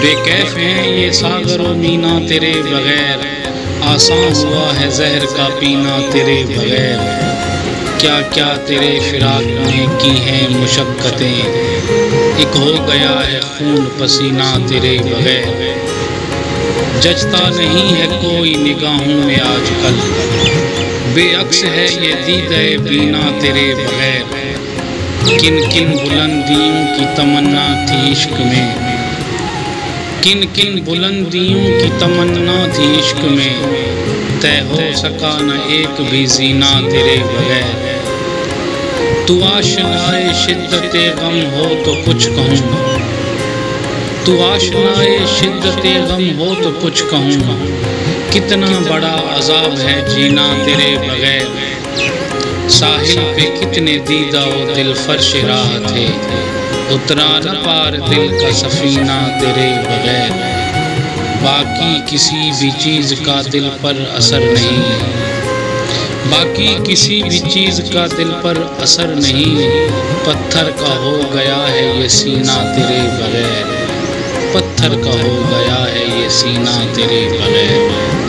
بے کیف ہیں یہ ساغر و مینا تیرے بغیر، آسان ہوا ہے زہر کا پینا تیرے بغیر۔ کیا کیا تیرے فراق میں کی ہیں مشقتیں، ایک ہو گیا ہے خون پسینہ تیرے بغیر۔ جچتا نہیں ہے کوئی نگاہوں میں آج کل، بے عکس ہے یہ دیدہ بینا تیرے بغیر۔ کن کن بلندیوں کی تمنا تھی عشق میں، کن کن بلندیوں کی تمنا تھی عشق میں، طے ہو سکا نہ ایک بھی زینہ تیرے بغیر۔ تو آشنائے شدت غم ہو تو کچھ کہوں، تو آشنائے شدت غم ہو تو کچھ کہوں، کتنا بڑا عذاب ہے جینا تیرے بغیر۔ ساحل پہ کتنے دیدہ و دل فرش راہ تھے، اترا نہ پار دل کا سفینہ تیرے بغیر۔ باقی کسی بھی چیز کا دل پر اثر نہیں، باقی کسی بھی چیز کا دل پر اثر نہیں، پتھر کا ہو گیا ہے یہ سینہ تیرے بغیر، پتھر کا ہو گیا ہے یہ سینہ تیرے بغیر۔